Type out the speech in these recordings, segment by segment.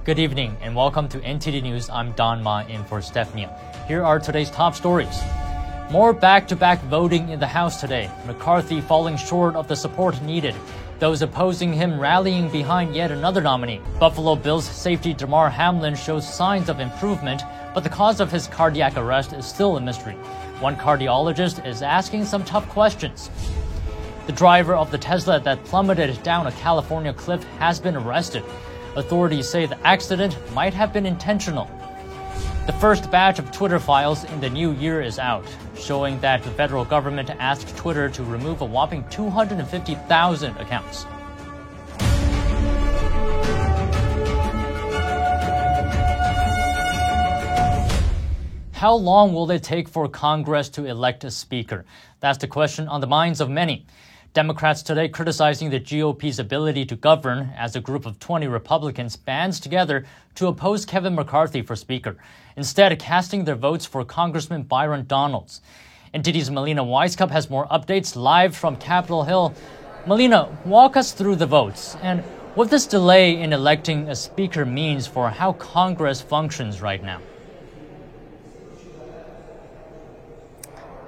Good evening and welcome to NTD News. I'm Don Ma in for Stephanie. Here are today's top stories. More back-to-back voting in the House today. McCarthy falling short of the support needed. Those opposing him rallying behind yet another nominee. Buffalo Bills safety Damar Hamlin shows signs of improvement, but the cause of his cardiac arrest is still a mystery. One cardiologist is asking some tough questions. The driver of the Tesla that plummeted down a California cliff has been arrested. Authorities say the accident might have been intentional. The first batch of Twitter files in the new year is out, showing that the federal government asked Twitter to remove a whopping 250,000 accounts. How long will it take for Congress to elect a speaker? That's the question on the minds of many. Democrats today criticizing the GOP's ability to govern as a group of 20 Republicans bands together to oppose Kevin McCarthy for Speaker, instead casting their votes for Congressman Byron Donalds. NTD's Melina Weisskopf has more updates live from Capitol Hill. Melina, walk us through the votes and what this delay in electing a speaker means for how Congress functions right now.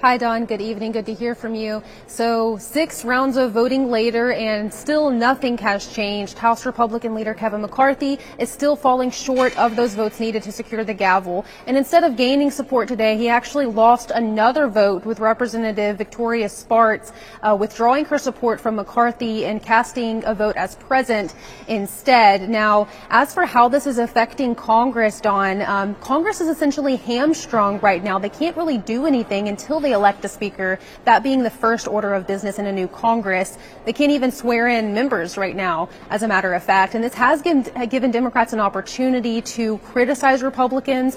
Hi, Don. Good evening. Good to hear from you. So 6 rounds of voting later and still nothing has changed. House Republican leader Kevin McCarthy is still falling short of those votes needed to secure the gavel. And instead of gaining support today, he actually lost another vote with Representative Victoria Spartz withdrawing her support from McCarthy and casting a vote as present instead. Now, as for how this is affecting Congress, Don, Congress is essentially hamstrung right now. They can't really do anything until they elect a speaker, that being the first order of business in a new Congress. They can't even swear in members right now, as a matter of fact. And this has given Democrats an opportunity to criticize Republicans,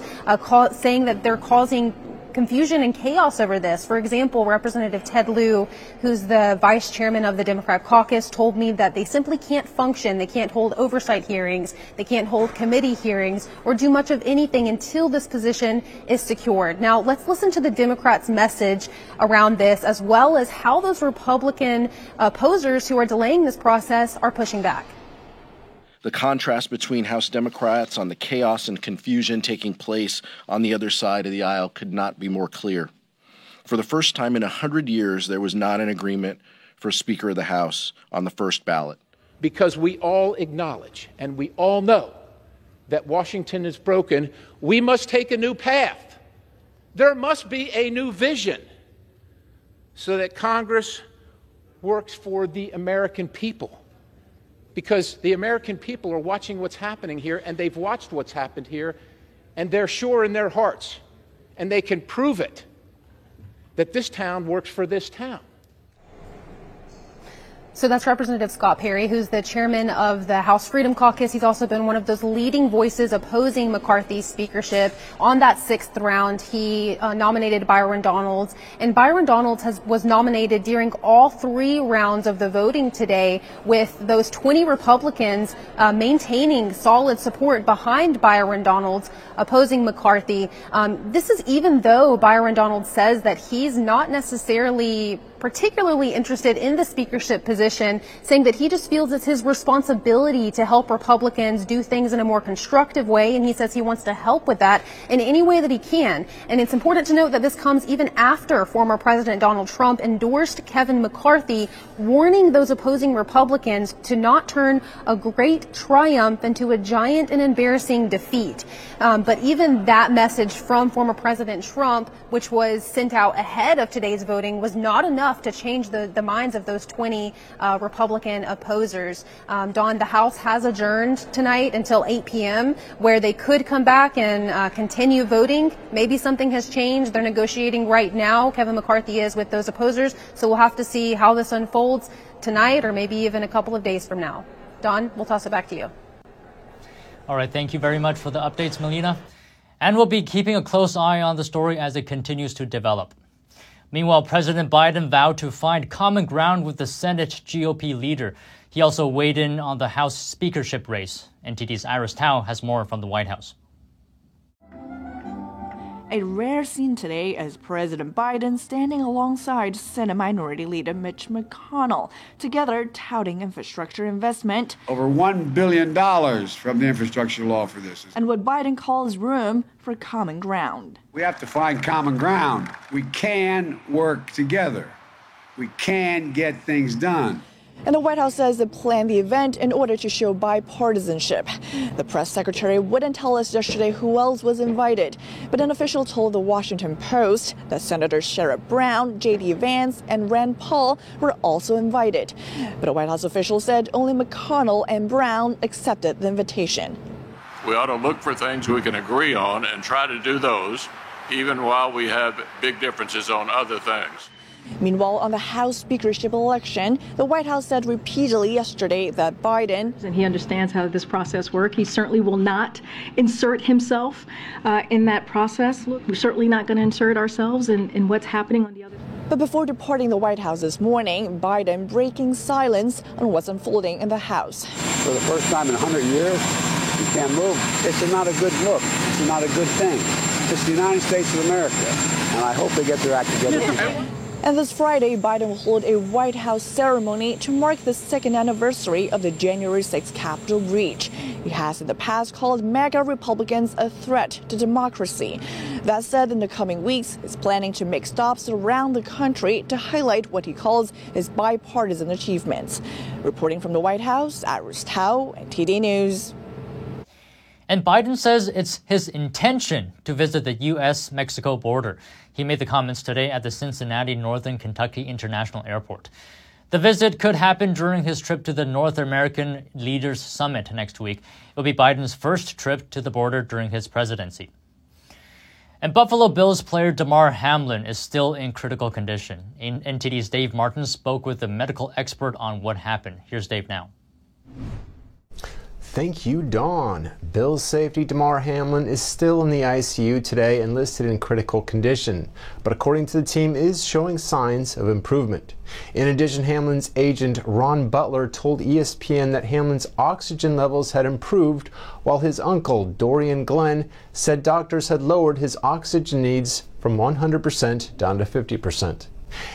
saying that they're causing confusion and chaos over this. For example, Representative Ted Lieu, who's the vice chairman of the Democrat caucus, told me that they simply can't function. They can't hold oversight hearings. They can't hold committee hearings or do much of anything until this position is secured. Now, let's listen to the Democrats' message around this, as well as how those Republican opposers who are delaying this process are pushing back. The contrast between House Democrats on the chaos and confusion taking place on the other side of the aisle could not be more clear. For the first time in 100 years, there was not an agreement for Speaker of the House on the first ballot. Because we all acknowledge and we all know that Washington is broken, we must take a new path. There must be a new vision so that Congress works for the American people. Because the American people are watching what's happening here, and they've watched what's happened here, and they're sure in their hearts, and they can prove it, that this town works for this town. So that's Representative Scott Perry, who's the chairman of the House Freedom Caucus. He's also been one of those leading voices opposing McCarthy's speakership. On that 6th round, he nominated Byron Donalds, and Byron Donalds was nominated during all 3 rounds of the voting today, with those 20 Republicans maintaining solid support behind Byron Donalds opposing McCarthy. This is even though Byron Donalds says that he's not necessarily particularly interested in the speakership position, saying that he just feels it's his responsibility to help Republicans do things in a more constructive way, and he says he wants to help with that in any way that he can. And it's important to note that this comes even after former President Donald Trump endorsed Kevin McCarthy, warning those opposing Republicans to not turn a great triumph into a giant and embarrassing defeat. But even that message from former President Trump, which was sent out ahead of today's voting, was not enough to change the minds of those 20 Republican opposers. Don, the House has adjourned tonight until 8 p.m., where they could come back and continue voting. Maybe something has changed. They're negotiating right now. Kevin McCarthy is with those opposers. So we'll have to see how this unfolds tonight or maybe even a couple of days from now. Don, we'll toss it back to you. All right, thank you very much for the updates, Melina. And we'll be keeping a close eye on the story as it continues to develop. Meanwhile, President Biden vowed to find common ground with the Senate GOP leader. He also weighed in on the House speakership race. NTD's Iris Tao has more from the White House. A rare scene today as President Biden standing alongside Senate Minority Leader Mitch McConnell, together touting infrastructure investment. Over $1 billion from the infrastructure law for this. And what Biden calls room for common ground. We have to find common ground. We can work together. We can get things done. And the White House says it planned the event in order to show bipartisanship. The press secretary wouldn't tell us yesterday who else was invited, but an official told the Washington Post that Senators Sherrod Brown, J.D. Vance, and Rand Paul were also invited. But a White House official said only McConnell and Brown accepted the invitation. We ought to look for things we can agree on and try to do those, even while we have big differences on other things. Meanwhile, on the House speakership election, the White House said repeatedly yesterday that Biden, and he understands how this process works. He certainly will not insert himself in that process. Look, we're certainly not going to insert ourselves in what's happening on the other side. But before departing the White House this morning, Biden breaking silence on what's unfolding in the House. For the first time in 100 years, you can't move. It's not a good look. It's not a good thing. It's the United States of America, and I hope they get their act together. And this Friday, Biden will hold a White House ceremony to mark the second anniversary of the January 6th Capitol breach. He has in the past called MAGA Republicans a threat to democracy. That said, in the coming weeks, he's planning to make stops around the country to highlight what he calls his bipartisan achievements. Reporting from the White House, Iris Tao, NTD News. And Biden says it's his intention to visit the U.S.-Mexico border. He made the comments today at the Cincinnati Northern Kentucky International Airport. The visit could happen during his trip to the North American Leaders Summit next week. It will be Biden's first trip to the border during his presidency. And Buffalo Bills player Damar Hamlin is still in critical condition. NTD's Dave Martin spoke with a medical expert on what happened. Here's Dave now. Thank you, Dawn. Bills safety Damar Hamlin is still in the ICU today and listed in critical condition, but according to the team is showing signs of improvement. In addition, Hamlin's agent Ron Butler told ESPN that Hamlin's oxygen levels had improved, while his uncle Dorian Glenn said doctors had lowered his oxygen needs from 100% down to 50%.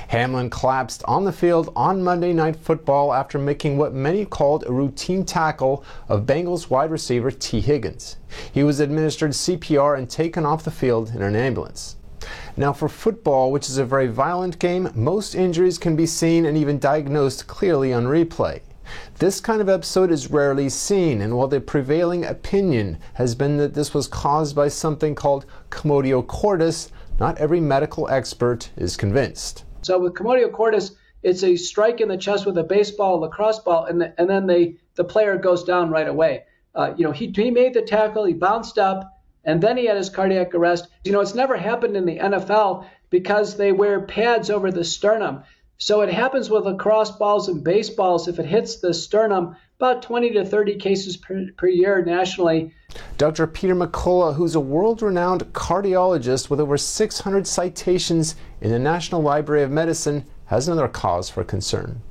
Hamlin collapsed on the field on Monday Night Football after making what many called a routine tackle of Bengals wide receiver T. Higgins. He was administered CPR and taken off the field in an ambulance. Now, for football, which is a very violent game, most injuries can be seen and even diagnosed clearly on replay. This kind of episode is rarely seen, and while the prevailing opinion has been that this was caused by something called commotio cordis, not every medical expert is convinced. So with commotio cordis, it's a strike in the chest with a baseball, lacrosse ball, and then the player goes down right away. He made the tackle, he bounced up, and then he had his cardiac arrest. It's never happened in the NFL because they wear pads over the sternum. So it happens with lacrosse balls and baseballs. If it hits the sternum, about 20 to 30 cases per year nationally. Dr. Peter McCullough, who's a world-renowned cardiologist with over 600 citations in the National Library of Medicine, has another cause for concern.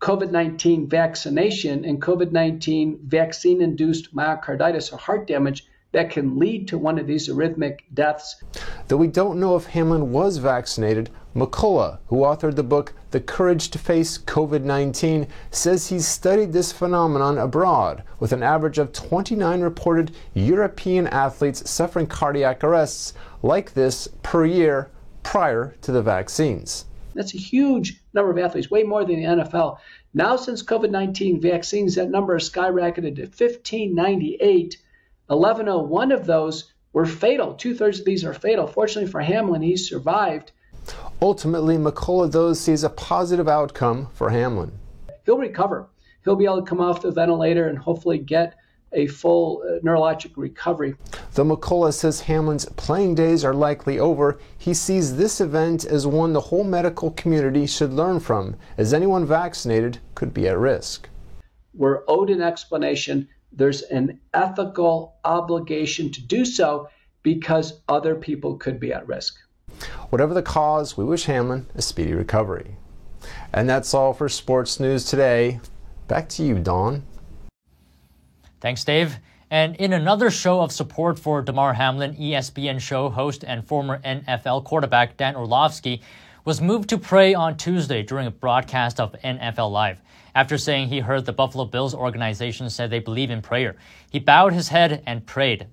COVID-19 vaccination and COVID-19 vaccine-induced myocarditis or heart damage that can lead to one of these arrhythmic deaths. Though we don't know if Hamlin was vaccinated, McCullough, who authored the book The Courage to Face COVID-19, says he's studied this phenomenon abroad, with an average of 29 reported European athletes suffering cardiac arrests like this per year prior to the vaccines. That's a huge number of athletes, way more than the NFL. Now, since COVID-19 vaccines, that number has skyrocketed to 1,598. 1,101 of those were fatal. 2/3 of these are fatal. Fortunately for Hamlin, he survived. Ultimately, McCullough, though, sees a positive outcome for Hamlin. He'll recover. He'll be able to come off the ventilator and hopefully get a full neurologic recovery. Though McCullough says Hamlin's playing days are likely over, he sees this event as one the whole medical community should learn from, as anyone vaccinated could be at risk. We're owed an explanation. There's an ethical obligation to do so because other people could be at risk. Whatever the cause, we wish Hamlin a speedy recovery. And that's all for Sports News today. Back to you, Dawn. Thanks, Dave. And in another show of support for Damar Hamlin, ESPN show host and former NFL quarterback Dan Orlovsky was moved to pray on Tuesday during a broadcast of NFL Live. After saying he heard the Buffalo Bills organization say they believe in prayer, he bowed his head and prayed.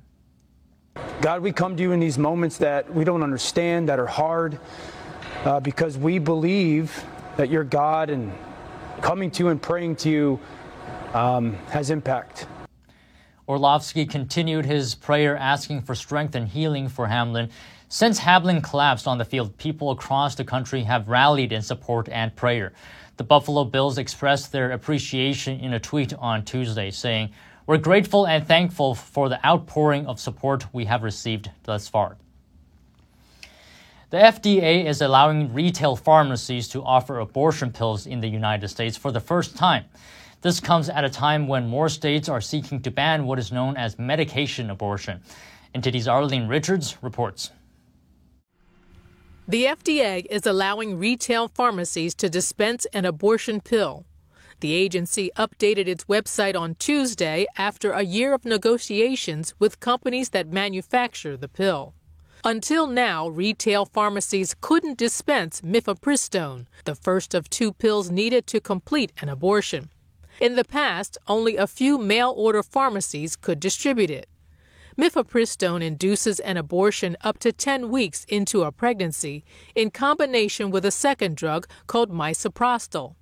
God, we come to you in these moments that we don't understand, that are hard, because we believe that you're God, and coming to you and praying to you has impact. Orlovsky continued his prayer asking for strength and healing for Hamlin. Since Hamlin collapsed on the field, people across the country have rallied in support and prayer. The Buffalo Bills expressed their appreciation in a tweet on Tuesday, saying, "We're grateful and thankful for the outpouring of support we have received thus far." The FDA is allowing retail pharmacies to offer abortion pills in the United States for the first time. This comes at a time when more states are seeking to ban what is known as medication abortion. NTD's Arlene Richards reports. The FDA is allowing retail pharmacies to dispense an abortion pill. The agency updated its website on Tuesday after a year of negotiations with companies that manufacture the pill. Until now, retail pharmacies couldn't dispense mifepristone, the first of two pills needed to complete an abortion. In the past, only a few mail-order pharmacies could distribute it. Mifepristone induces an abortion up to 10 weeks into a pregnancy in combination with a second drug called misoprostol.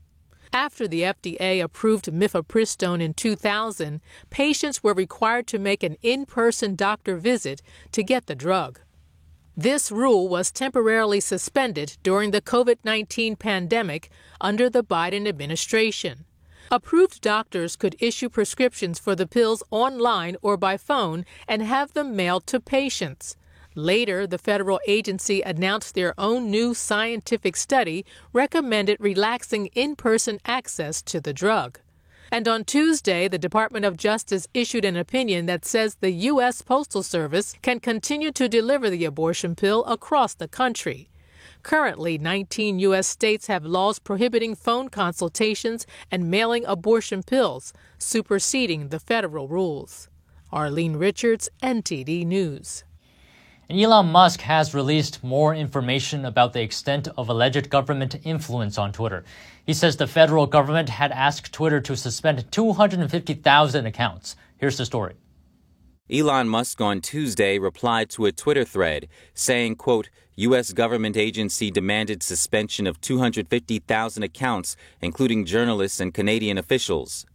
After the FDA approved mifepristone in 2000, patients were required to make an in-person doctor visit to get the drug. This rule was temporarily suspended during the COVID-19 pandemic under the Biden administration. Approved doctors could issue prescriptions for the pills online or by phone and have them mailed to patients. Later, the federal agency announced their own new scientific study recommended relaxing in-person access to the drug. And on Tuesday, the Department of Justice issued an opinion that says the U.S. Postal Service can continue to deliver the abortion pill across the country. Currently, 19 U.S. states have laws prohibiting phone consultations and mailing abortion pills, superseding the federal rules. Arlene Richards, NTD News. And Elon Musk has released more information about the extent of alleged government influence on Twitter. He says the federal government had asked Twitter to suspend 250,000 accounts. Here's the story. Elon Musk on Tuesday replied to a Twitter thread saying, quote, U.S. government agency demanded suspension of 250,000 accounts, including journalists and Canadian officials.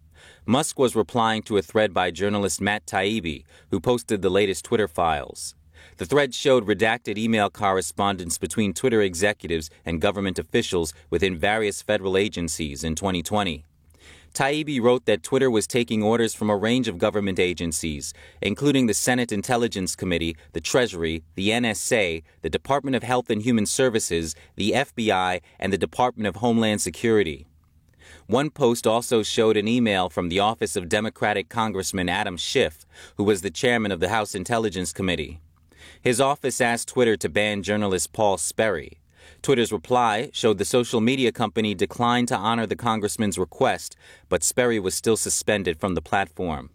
Musk was replying to a thread by journalist Matt Taibbi, who posted the latest Twitter files. The thread showed redacted email correspondence between Twitter executives and government officials within various federal agencies in 2020. Taibbi wrote that Twitter was taking orders from a range of government agencies, including the Senate Intelligence Committee, the Treasury, the NSA, the Department of Health and Human Services, the FBI, and the Department of Homeland Security. One post also showed an email from the office of Democratic Congressman Adam Schiff, who was the chairman of the House Intelligence Committee. His office asked Twitter to ban journalist Paul Sperry. Twitter's reply showed the social media company declined to honor the congressman's request, but Sperry was still suspended from the platform.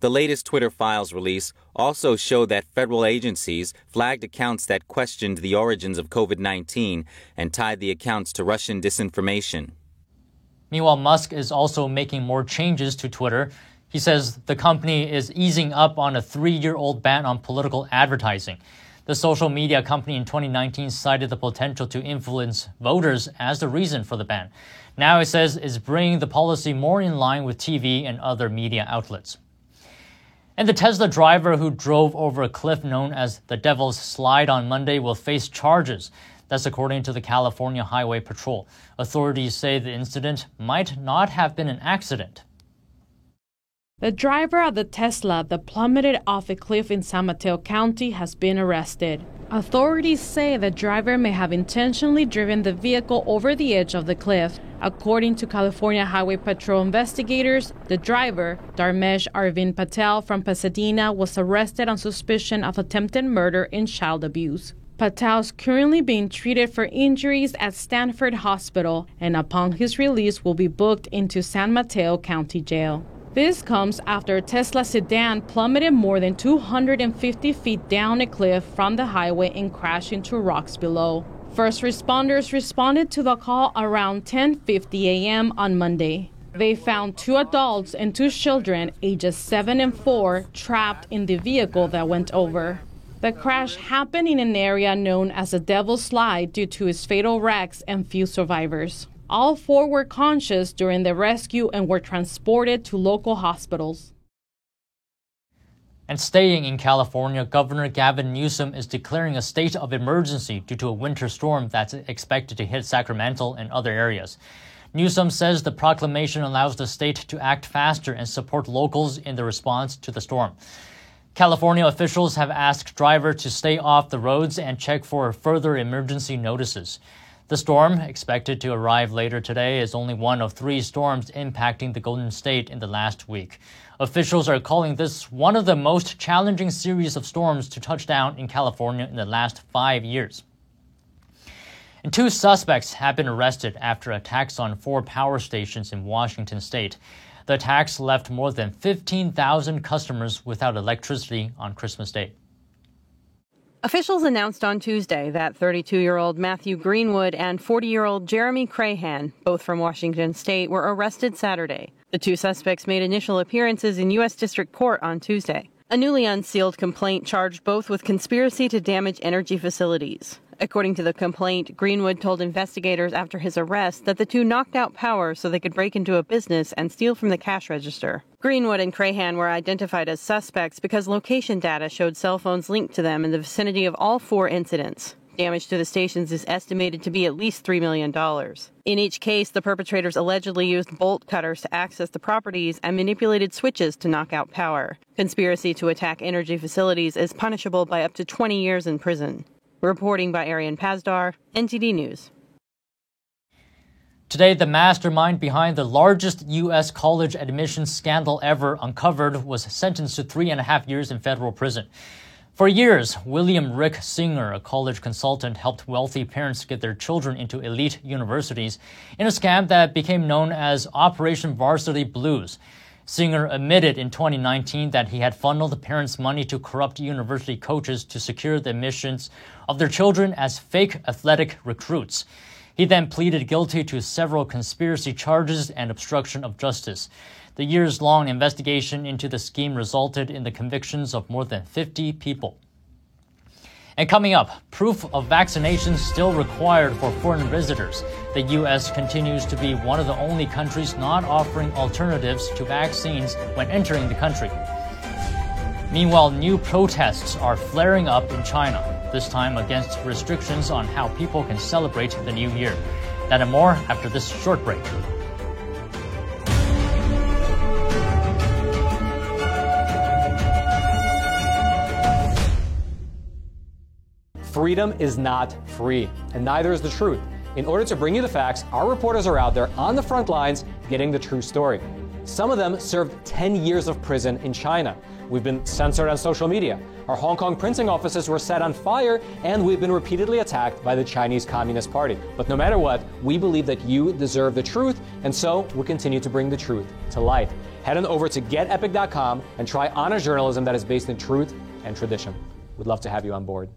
The latest Twitter files release also showed that federal agencies flagged accounts that questioned the origins of COVID-19 and tied the accounts to Russian disinformation. Meanwhile, Musk is also making more changes to Twitter. He says the company is easing up on a 3-year-old ban on political advertising. The social media company in 2019 cited the potential to influence voters as the reason for the ban. Now it says it's bringing the policy more in line with TV and other media outlets. And the Tesla driver who drove over a cliff known as the Devil's Slide on Monday will face charges. That's according to the California Highway Patrol. Authorities say the incident might not have been an accident. The driver of the Tesla that plummeted off a cliff in San Mateo County has been arrested. Authorities say the driver may have intentionally driven the vehicle over the edge of the cliff. According to California Highway Patrol investigators, the driver, Dharmesh Arvind Patel from Pasadena, was arrested on suspicion of attempted murder and child abuse. Patel is currently being treated for injuries at Stanford Hospital and upon his release will be booked into San Mateo County Jail. This comes after a Tesla sedan plummeted more than 250 feet down a cliff from the highway and crashed into rocks below. First responders responded to the call around 10:50 a.m. on Monday. They found 2 adults and 2 children, ages 7 and 4, trapped in the vehicle that went over. The crash happened in an area known as the Devil's Slide due to its fatal wrecks and few survivors. All 4 were conscious during the rescue and were transported to local hospitals. And staying in California, Governor Gavin Newsom is declaring a state of emergency due to a winter storm that's expected to hit Sacramento and other areas. Newsom says the proclamation allows the state to act faster and support locals in the response to the storm. California officials have asked drivers to stay off the roads and check for further emergency notices. The storm, expected to arrive later today, is only one of 3 storms impacting the Golden State in the last week. Officials are calling this one of the most challenging series of storms to touch down in California in the last 5 years. And 2 suspects have been arrested after attacks on 4 power stations in Washington state. The attacks left more than 15,000 customers without electricity on Christmas Day. Officials announced on Tuesday that 32-year-old Matthew Greenwood and 40-year-old Jeremy Crahan, both from Washington state, were arrested Saturday. The 2 suspects made initial appearances in U.S. District Court on Tuesday. A newly unsealed complaint charged both with conspiracy to damage energy facilities. According to the complaint, Greenwood told investigators after his arrest that the 2 knocked out power so they could break into a business and steal from the cash register. Greenwood and Crahan were identified as suspects because location data showed cell phones linked to them in the vicinity of all 4 incidents. Damage to the stations is estimated to be at least $3 million. In each case, the perpetrators allegedly used bolt cutters to access the properties and manipulated switches to knock out power. Conspiracy to attack energy facilities is punishable by up to 20 years in prison. Reporting by Arian Pazdar, NTD News. Today, the mastermind behind the largest U.S. college admissions scandal ever uncovered was sentenced to 3.5 years in federal prison. For years, William Rick Singer, a college consultant, helped wealthy parents get their children into elite universities in a scam that became known as Operation Varsity Blues. Singer admitted in 2019 that he had funneled parents' money to corrupt university coaches to secure the admissions of their children as fake athletic recruits. He then pleaded guilty to several conspiracy charges and obstruction of justice. The years-long investigation into the scheme resulted in the convictions of more than 50 people. And coming up, proof of vaccination still required for foreign visitors. The U.S. continues to be one of the only countries not offering alternatives to vaccines when entering the country. Meanwhile, new protests are flaring up in China, this time against restrictions on how people can celebrate the new year. That and more after this short break. Freedom is not free, and neither is the truth. In order to bring you the facts, our reporters are out there on the front lines getting the true story. Some of them served 10 years of prison in China. We've been censored on social media. Our Hong Kong printing offices were set on fire, and we've been repeatedly attacked by the Chinese Communist Party. But no matter what, we believe that you deserve the truth, and so we'll continue to bring the truth to light. Head on over to getepic.com and try honest journalism that is based in truth and tradition. We'd love to have you on board.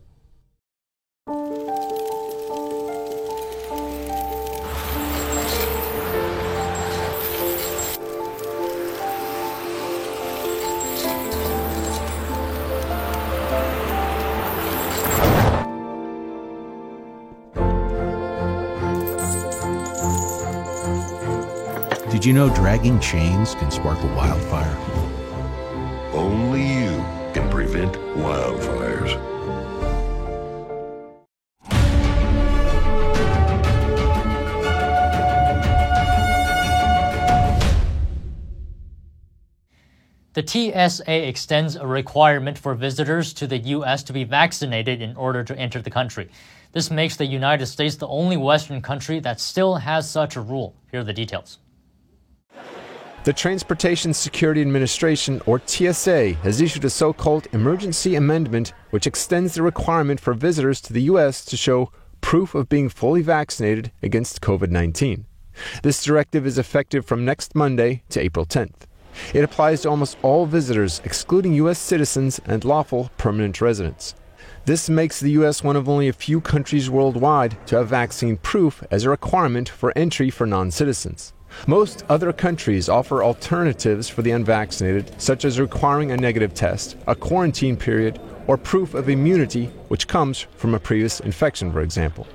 Did you know dragging chains can spark a wildfire? Only you can prevent wildfires. The TSA extends a requirement for visitors to the U.S. to be vaccinated in order to enter the country. This makes the United States the only Western country that still has such a rule. Here are the details. The Transportation Security Administration, or TSA, has issued a so-called emergency amendment which extends the requirement for visitors to the U.S. to show proof of being fully vaccinated against COVID-19. This directive is effective from next Monday to April 10th. It applies to almost all visitors, excluding U.S. citizens and lawful permanent residents. This makes the U.S. one of only a few countries worldwide to have vaccine proof as a requirement for entry for non-citizens. Most other countries offer alternatives for the unvaccinated, such as requiring a negative test, a quarantine period, or proof of immunity, which comes from a previous infection, for example.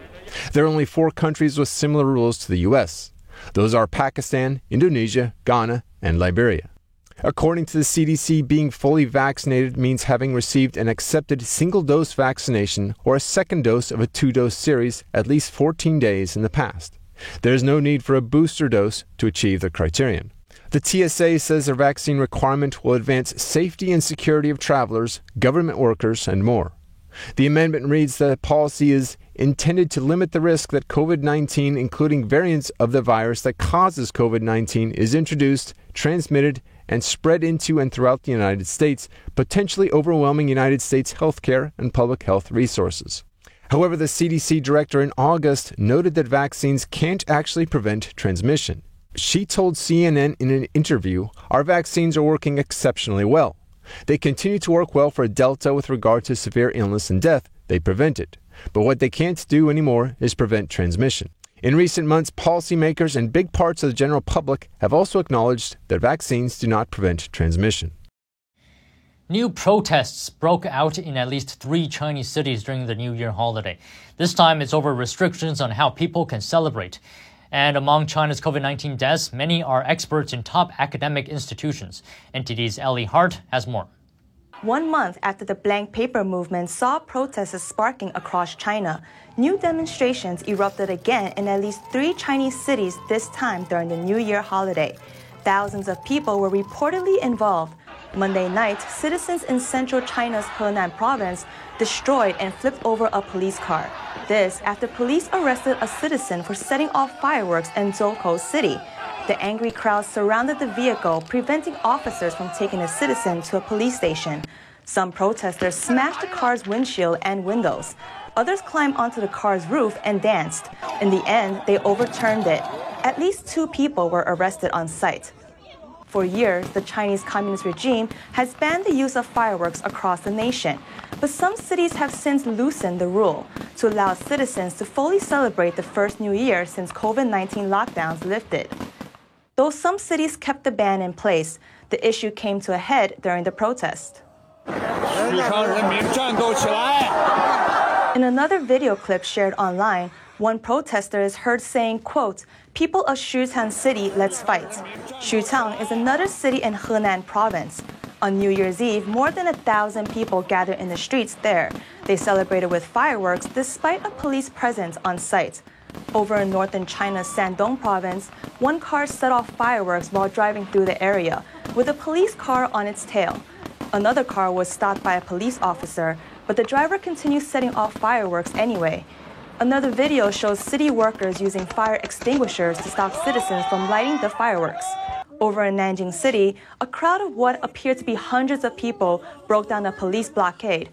There are only 4 countries with similar rules to the U.S. Those are Pakistan, Indonesia, Ghana, and Liberia. According to the CDC, being fully vaccinated means having received an accepted single-dose vaccination or a second dose of a 2-dose series at least 14 days in the past. There is no need for a booster dose to achieve the criterion. The TSA says their vaccine requirement will advance safety and security of travelers, government workers, and more. The amendment reads that the policy is intended to limit the risk that COVID-19, including variants of the virus that causes COVID-19, is introduced, transmitted, and spread into and throughout the United States, potentially overwhelming United States healthcare and public health resources. However, the CDC director in August noted that vaccines can't actually prevent transmission. She told CNN in an interview, "Our vaccines are working exceptionally well. They continue to work well for Delta with regard to severe illness and death. They prevent it. But what they can't do anymore is prevent transmission." In recent months, policymakers and big parts of the general public have also acknowledged that vaccines do not prevent transmission. New protests broke out in at least 3 Chinese cities during the New Year holiday. This time it's over restrictions on how people can celebrate. And among China's COVID-19 deaths, many are experts in top academic institutions. NTD's Ellie Hart has more. 1 month after the blank paper movement saw protests sparking across China, new demonstrations erupted again in at least 3 Chinese cities, this time during the New Year holiday. Thousands of people were reportedly involved. Monday night, citizens in central China's Henan province destroyed and flipped over a police car. This after police arrested a citizen for setting off fireworks in Zhoukou City. The angry crowd surrounded the vehicle, preventing officers from taking the citizen to a police station. Some protesters smashed the car's windshield and windows. Others climbed onto the car's roof and danced. In the end, they overturned it. At least 2 people were arrested on site. For years, the Chinese Communist regime has banned the use of fireworks across the nation. But some cities have since loosened the rule to allow citizens to fully celebrate the first New Year since COVID-19 lockdowns lifted. Though some cities kept the ban in place, the issue came to a head during the protest. In another video clip shared online, one protester is heard saying, quote, "People of Xuchang City, let's fight." Xuchang is another city in Henan province. On New Year's Eve, more than 1,000 people gathered in the streets there. They celebrated with fireworks despite a police presence on site. Over in northern China's Shandong province, one car set off fireworks while driving through the area, with a police car on its tail. Another car was stopped by a police officer, but the driver continued setting off fireworks anyway. Another video shows city workers using fire extinguishers to stop citizens from lighting the fireworks. Over in Nanjing City, a crowd of what appeared to be hundreds of people broke down a police blockade.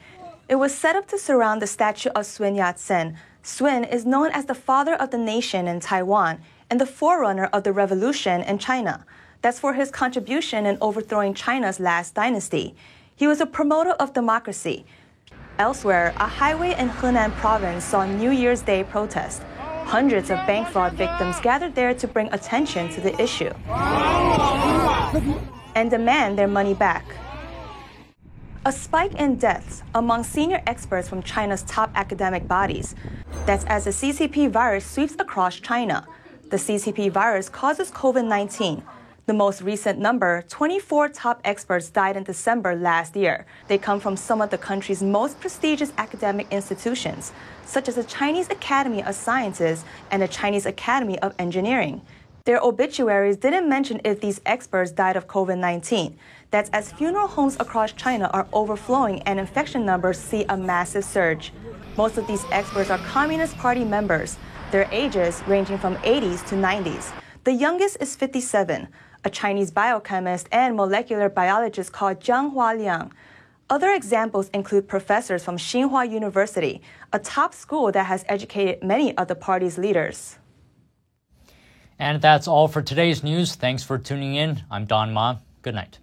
It was set up to surround the statue of Sun Yat-sen. Sun is known as the father of the nation in Taiwan and the forerunner of the revolution in China. That's for his contribution in overthrowing China's last dynasty. He was a promoter of democracy. Elsewhere, a highway in Henan province saw New Year's Day protests. Hundreds of bank fraud victims gathered there to bring attention to the issue and demand their money back. A spike in deaths among senior experts from China's top academic bodies. That's as the CCP virus sweeps across China. The CCP virus causes COVID-19. The most recent number, 24 top experts died in December last year. They come from some of the country's most prestigious academic institutions, such as the Chinese Academy of Sciences and the Chinese Academy of Engineering. Their obituaries didn't mention if these experts died of COVID-19. That's as funeral homes across China are overflowing and infection numbers see a massive surge. Most of these experts are Communist Party members, their ages ranging from 80s to 90s. The youngest is 57. A Chinese biochemist and molecular biologist called Zhang Hualiang. Other examples include professors from Tsinghua University, a top school that has educated many of the party's leaders. And that's all for today's news. Thanks for tuning in. I'm Don Ma. Good night.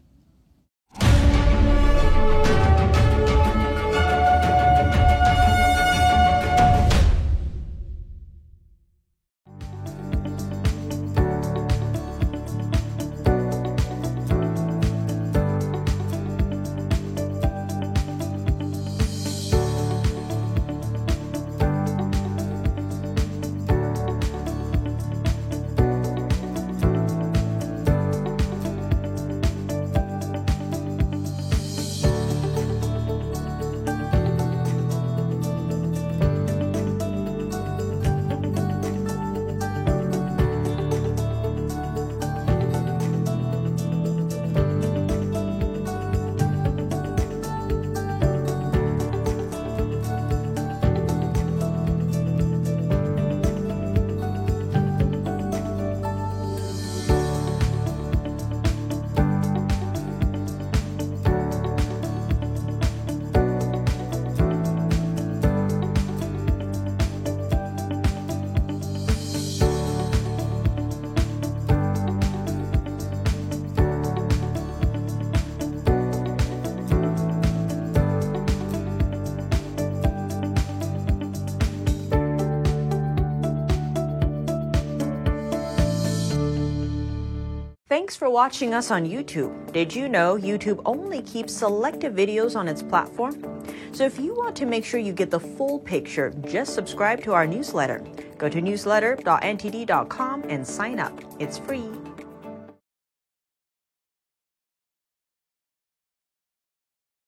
Thanks for watching us on YouTube. Did you know YouTube only keeps selected videos on its platform? So if you want to make sure you get the full picture, just subscribe to our newsletter. Go to newsletter.ntd.com and sign up. It's free.